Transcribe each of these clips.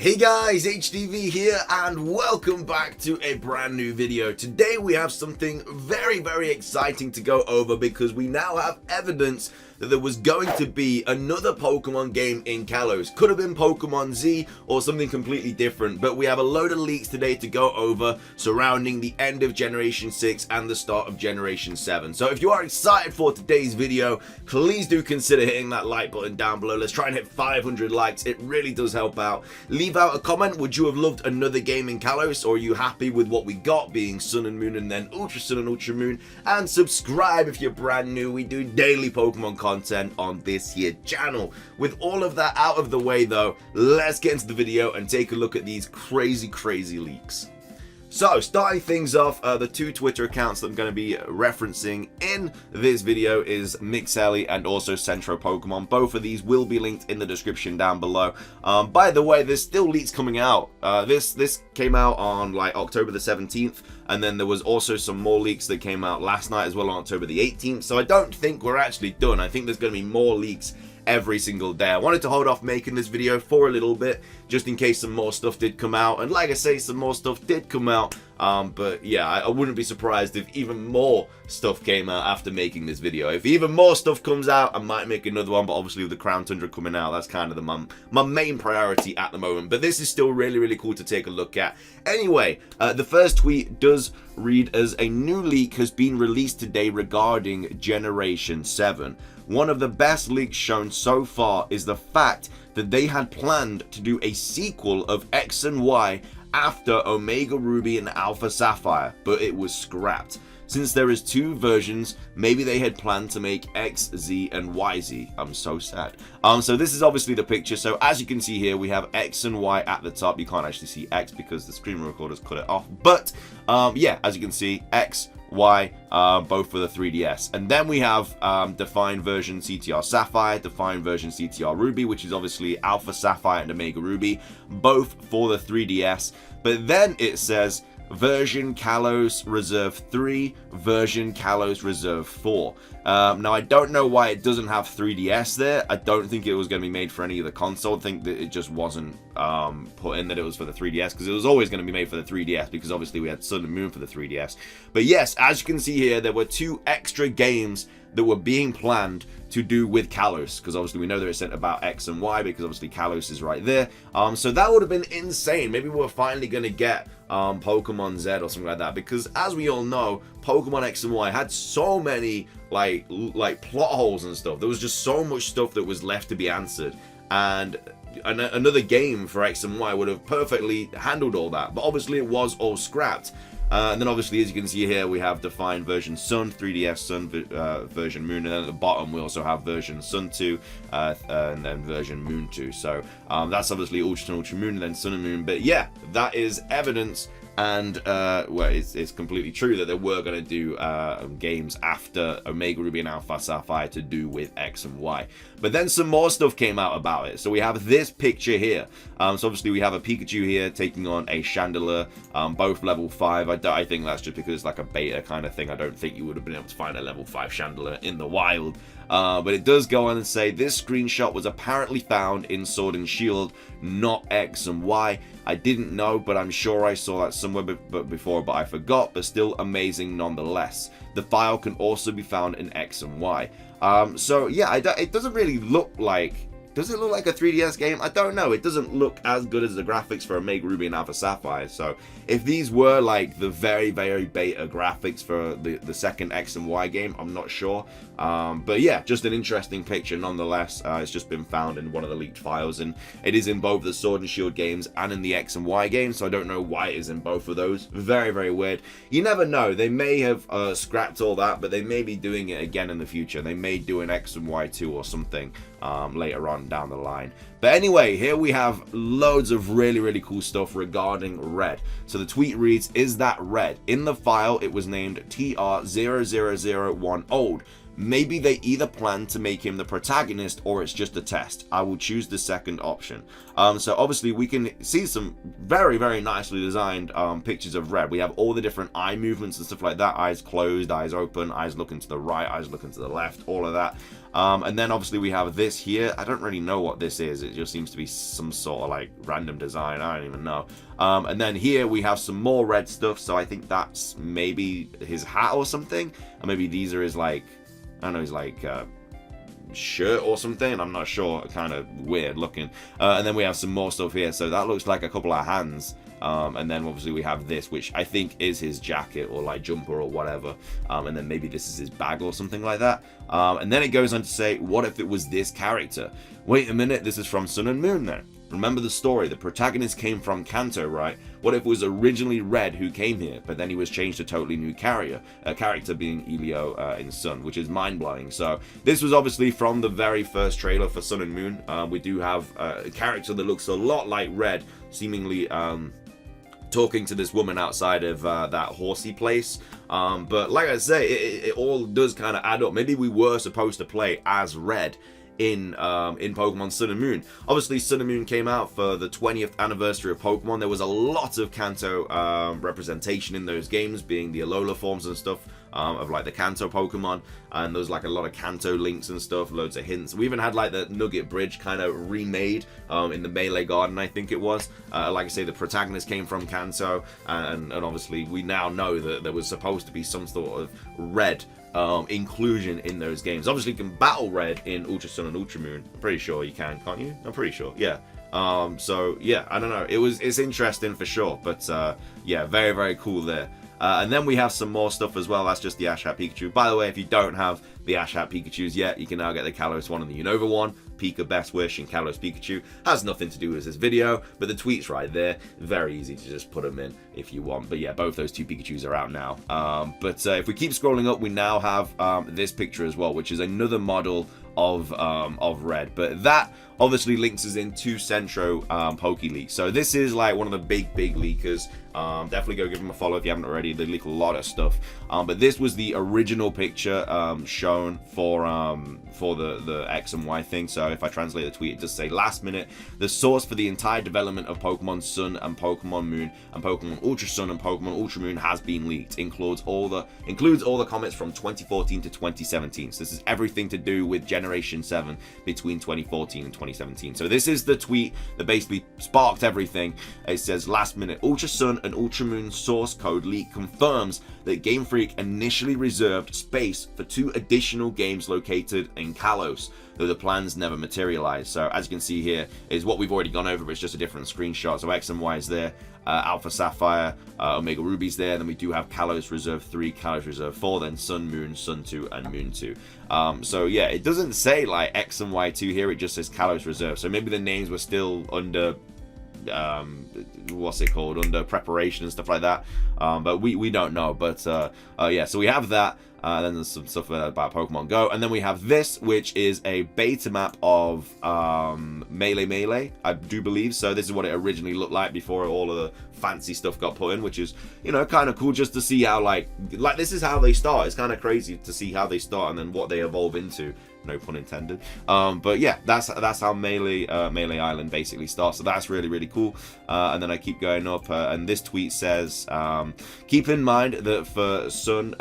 Hey guys, HDvee here and welcome back to a brand new video. Today we have something very exciting to go over because we now have evidence that there was going to be another Pokemon game in Kalos. Could have been Pokemon Z or something completely different, but we have a load of leaks today to go over surrounding the end of Generation 6 and the start of Generation 7. So if you are excited for today's video, please do consider hitting that like button down below. Let's try and hit 500 likes. It really does help out. Leave out a comment. Would you have loved another game in Kalos, or are you happy with what we got, being Sun and Moon and then Ultra Sun and Ultra Moon? And subscribe if you're brand new. We do daily Pokemon content on this here channel. With all of that out of the way though, let's get into the video and take a look at these crazy leaks. So, starting things off, the two Twitter accounts that I'm going to be referencing in this video is Mixelli and also Centro Pokemon. Both of these will be linked in the description down below. By the way, there's still leaks coming out. This came out on like October the 17th, and then there was also some more leaks that came out last night as well on October the 18th. So I don't think we're actually done. I think there's going to be more leaks every single day. I wanted to hold off making this video for a little bit just in case some more stuff did come out, and like I say, some more stuff did come out, but yeah, I wouldn't be surprised if even more stuff came out after making this video. If even more stuff comes out, I might make another one, but obviously with the Crown Tundra coming out, that's kind of my main priority at the moment. But this is still really cool to take a look at. Anyway, the first tweet does read as a new leak has been released today regarding Generation 7. One of the best leaks shown so far is the fact that they had planned to do a sequel of X and Y after Omega Ruby and Alpha Sapphire, but it was scrapped. Since there is two versions, maybe they had planned to make X, Z, and YZ. I'm so sad. So this is obviously the picture. So as you can see here, we have X and Y at the top. You can't actually see X because the screen recorder's cut it off. But yeah, as you can see, X, Y, both for the 3DS. And then we have defined version CTR Sapphire, defined version CTR Ruby, which is obviously Alpha Sapphire and Omega Ruby, both for the 3DS. But then it says version Kalos Reserve 3, version Kalos Reserve 4. Now I don't know why it doesn't have 3DS there. I don't think it was going to be made for any of the console. I think that it just wasn't put in that it was for the 3DS, because it was always going to be made for the 3DS, because obviously we had Sun and Moon for the 3DS. But yes, as you can see here, there were two extra games that were being planned to do with Kalos, because obviously we know that it's sent about X and Y, because obviously Kalos is right there. So that would have been insane. Maybe we're finally going to get Pokemon Z or something like that, because as we all know, Pokemon X and Y had so many like plot holes and stuff. There was just so much stuff that was left to be answered, and another game for X and Y would have perfectly handled all that, but obviously it was all scrapped. And then obviously, as you can see here, we have defined version Sun, 3DS Sun, version Moon, and then at the bottom we also have version Sun 2, and then version Moon 2. So that's obviously Ultra Sun, Ultra Moon, and then Sun and Moon. But yeah, that is evidence, and well, it's completely true that they were going to do games after Omega Ruby and Alpha Sapphire to do with X and Y. But then some more stuff came out about it. So we have this picture here. So obviously we have a Pikachu here taking on a Chandelure, both level 5. I think that's just because it's like a beta kind of thing. I don't think you would have been able to find a level 5 Chandelure in the wild. But it does go on and say this screenshot was apparently found in Sword and Shield, not X and Y. I didn't know, but I'm sure I saw that somewhere before, but I forgot, but still amazing nonetheless. The file can also be found in X and Y. So yeah, it doesn't really look like... Does it look like a 3DS game? I don't know. It doesn't look as good as the graphics for Omega Ruby and Alpha Sapphire. So if these were like the very beta graphics for the second X and Y game, I'm not sure. But yeah, just an interesting picture nonetheless. It's just been found in one of the leaked files, and it is in both the Sword and Shield games and in the X and Y games. So I don't know why it is in both of those. Very weird. You never know. They may have scrapped all that, but they may be doing it again in the future. They may do an X and Y 2 or something later on down the line. But anyway, here we have loads of really cool stuff regarding Red. So the tweet reads, is that Red? In the file, it was named TR0001 old. Maybe they either plan to make him the protagonist or it's just a test. I will choose the second option. So obviously we can see some very nicely designed pictures of Red. We have all the different eye movements and stuff like that. Eyes closed, eyes open, eyes looking to the right, eyes looking to the left, all of that. And then obviously we have this here. I don't really know what this is. It just seems to be some sort of like random design. I don't even know. And then here we have some more red stuff. So I think that's maybe his hat or something. Or maybe these are his like, I don't know, his like shirt or something. I'm not sure. Kind of weird looking. And then we have some more stuff here. So that looks like a couple of hands. And then obviously we have this, which I think is his jacket or like jumper or whatever. And then maybe this is his bag or something like that. And then it goes on to say, what if it was this character? Wait a minute, this is from Sun and Moon then. Remember the story, the protagonist came from Kanto, right? What if it was originally Red who came here, but then he was changed to a totally new character being Elio in Sun, which is mind-blowing. So this was obviously from the very first trailer for Sun and Moon. We do have a character that looks a lot like Red, seemingly talking to this woman outside of that horsey place. But like I say, it all does kind of add up. Maybe we were supposed to play as Red in Pokemon Sun and Moon. Obviously, Sun and Moon came out for the 20th anniversary of Pokemon. There was a lot of Kanto representation in those games, being the Alola forms and stuff of like the Kanto Pokemon, and there was like a lot of Kanto links and stuff, loads of hints. We even had like the Nugget Bridge kind of remade in the Melee Garden, I think it was. Like I say, the protagonist came from Kanto, and obviously we now know that there was supposed to be some sort of Red inclusion in those games. Obviously you can battle Red in Ultra Sun and Ultra Moon. I'm pretty sure you can, can't you? I'm pretty sure, yeah. So yeah, I don't know, it's interesting for sure, but yeah, very, very cool there. And then we have some more stuff as well. That's just the Ash Hat Pikachu. By the way, if you don't have the Ash Hat Pikachus yet, you can now get the Kalos one and the Unova one. Pika Best Wish and Kalos Pikachu. Has nothing to do with this video, but the tweet's right there. Very easy to just put them in if you want. But yeah, both those two Pikachus are out now. But if we keep scrolling up, we now have this picture as well, which is another model of Red, but that obviously links us into Centro PokeLeak. So this is like one of the big leakers. Definitely go give them a follow if you haven't already. They leak a lot of stuff. But this was the original picture shown for the X and Y thing. So if I translate the tweet, it does say, last minute, the source for the entire development of Pokemon Sun and Pokemon Moon and Pokemon Ultra Sun and Pokemon Ultra Moon has been leaked. Includes all the comments from 2014 to 2017. So this is everything to do with Generation 7 between 2014 and 2017. So this is the tweet that basically sparked everything. It says, last minute, Ultra Sun and Ultra Moon source code leak confirms that Game Freak initially reserved space for 2 additional games located in Kalos, though the plans never materialized. So as you can see here is what we've already gone over, but it's just a different screenshot. So X and Y is there, Alpha Sapphire, Omega Ruby's there, then we do have Kalos Reserve 3, Kalos Reserve 4, then Sun, Moon, Sun 2, and Moon 2. So yeah, it doesn't say like X and Y2 here, it just says Kalos Reserve. So maybe the names were still under what's it called, under preparation and stuff like that, but we don't know. But yeah, so we have that. Then there's some stuff about Pokemon Go, and then we have this, which is a beta map of Melee, I do believe. So this is what it originally looked like before all of the fancy stuff got put in, which is, you know, kind of cool just to see how like this is how they start. It's kind of crazy to see how they start and then what they evolve into. No pun intended. But yeah, that's how Melee Island basically starts. So that's really cool. And then I keep going up, and this tweet says, keep in mind that for Sun,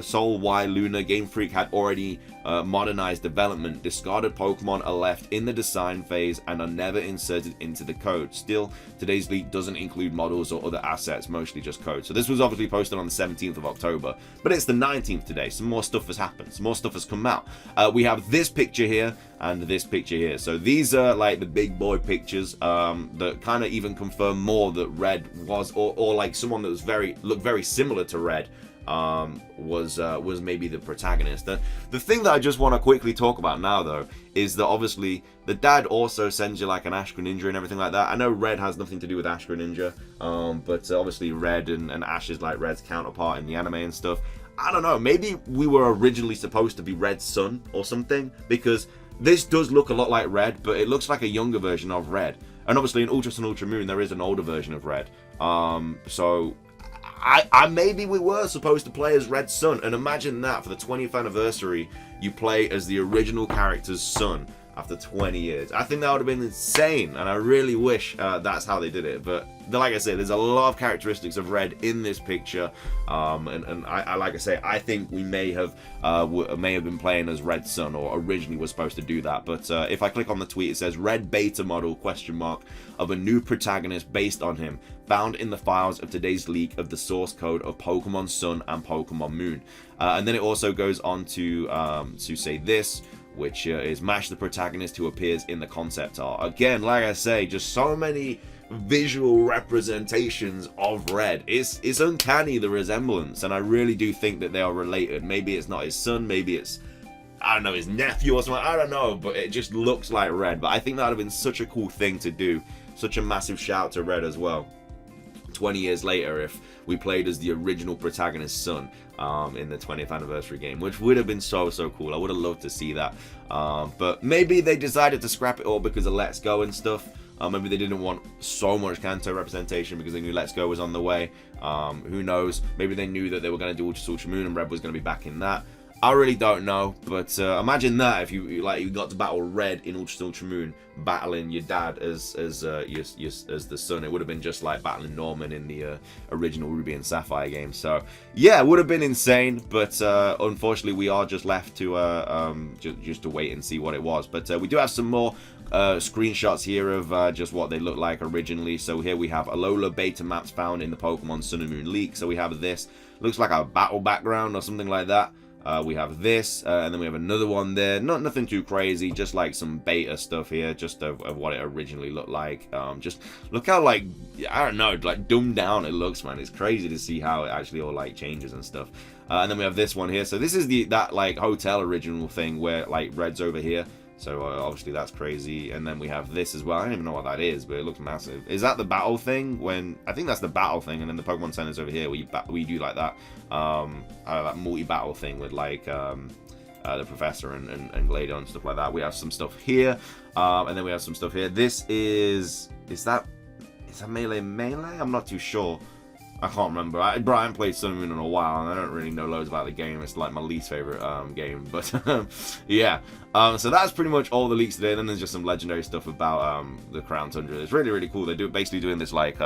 Sol, Y, Luna, Game Freak had already modernized development. Discarded Pokemon are left in the design phase and are never inserted into the code. Still, today's leak doesn't include models or other assets, mostly just code. So this was obviously posted on the 17th of October, but it's the 19th today. Some more stuff has happened. Some more stuff has come out. We have this picture here and this picture here. So these are like the big boy pictures that kind of even confirm more that Red was, or like someone that was looked very similar to Red was maybe the protagonist. The thing that I just want to quickly talk about now though is that obviously the dad also sends you like an Ash Greninja and everything like that. I know Red has nothing to do with Ash Greninja, but obviously Red and Ash is like Red's counterpart in the anime and stuff. I don't know, maybe we were originally supposed to be Red's son or something, because this does look a lot like Red, but it looks like a younger version of Red. And obviously in Ultra Sun, Ultra Moon, there is an older version of Red. So I maybe we were supposed to play as Red's son, and imagine that for the 20th anniversary, you play as the original character's son. after 20 years. I think that would have been insane, and I really wish that's how they did it. But like I said, there's a lot of characteristics of red in this picture, and I like I say, I think we may have been playing as Red Sun, or originally was supposed to do that. But if I click on the tweet, it says red beta model of a new protagonist based on him, found in the files of today's leak of the source code of Pokemon Sun and Pokemon Moon. And then it also goes on to say this, which is match the protagonist who appears in the concept art. Again, like I say, just so many visual representations of red. It's uncanny, the resemblance, and I really do think that they are related. Maybe it's not his son, maybe it's, I don't know, his nephew or something, I don't know, but it just looks like red. But I think that would have been such a cool thing to do. Such a massive shout to red as well. 20 years later, if we played as the original protagonist's son in the 20th anniversary game, which would have been so cool. I would have loved to see that, but maybe they decided to scrap it all because of Let's Go and stuff. Maybe they didn't want so much Kanto representation because they knew Let's Go was on the way. Who knows? Maybe they knew that they were going to do Ultra Moon and Red was going to be back in that. I really don't know, but imagine that if you got to battle Red in Ultra Moon, battling your dad as the son. It would have been just like battling Norman in the original Ruby and Sapphire game. So yeah, it would have been insane, but unfortunately we are just left to just to wait and see what it was. But we do have some more screenshots here of just what they look like originally. So here we have Alola beta maps found in the Pokemon Sun and Moon leak. So we have this, looks like a battle background or something like that. We have this, and then we have another one there. Nothing too crazy, just like some beta stuff here, just of what it originally looked like. Just look how, like, I don't know, like dumbed down it looks, man. It's crazy to see how it actually all like changes and stuff. And then we have this one here. So this is that like hotel original thing where like Red's over here. So obviously that's crazy. And then we have this as well. I don't even know what that is, but it looks massive. Is that the battle thing? When I think that's the battle thing, and then the Pokemon Center's over here where you do like that multi-battle thing with like the Professor and Gladeon and stuff like that. We have some stuff here, and then we have some stuff here. This is that Melee? I'm not too sure. I can't remember. I haven't played Sun and Moon in a while, and I don't really know loads about the game. It's like my least favorite game, but yeah. So that's pretty much all the leaks today. Then there's just some legendary stuff about the Crown Tundra. It's really cool. They're basically doing this like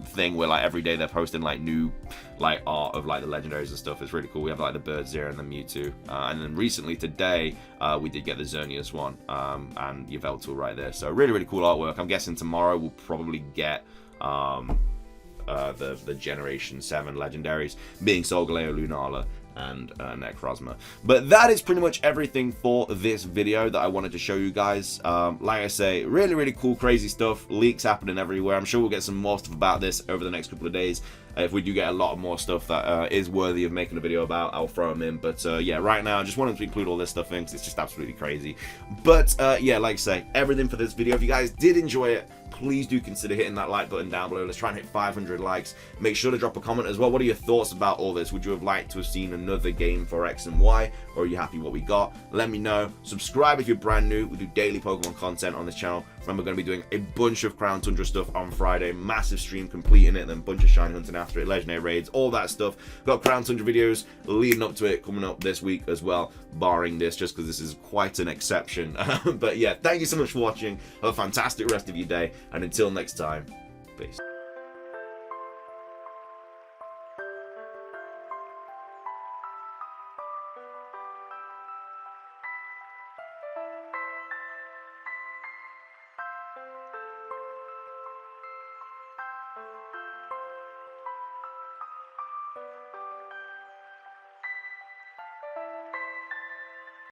thing where like every day they're posting like new like art of like the legendaries and stuff. It's really cool. We have like the Birdzera and the Mewtwo, and then recently today we did get the Xerneas one and Yveltal right there. So really cool artwork. I'm guessing tomorrow we'll probably get the Generation 7 legendaries, being Solgaleo, Lunala, and Necrozma. But that is pretty much everything for this video that I wanted to show you guys. Like I say, really cool, crazy stuff, leaks happening everywhere. I'm sure we'll get some more stuff about this over the next couple of days. If we do get a lot more stuff that is worthy of making a video about, I'll throw them in. But yeah, right now I just wanted to include all this stuff in because it's just absolutely crazy. But yeah, like I say, everything for this video. If you guys did enjoy it, please do consider hitting that like button down below. Let's try and hit 500 likes. Make sure to drop a comment as well. What are your thoughts about all this? Would you have liked to have seen another game for X and Y, or are you happy what we got? Let me know. Subscribe if you're brand new. We do daily Pokemon content on this channel. Remember, we're going to be doing a bunch of Crown Tundra stuff on Friday. Massive stream completing it, then a bunch of shiny hunting after it, legendary raids, all that stuff. Got Crown Tundra videos leading up to it coming up this week as well, barring this, just because this is quite an exception. But yeah, thank you so much for watching. Have a fantastic rest of your day, and until next time, peace.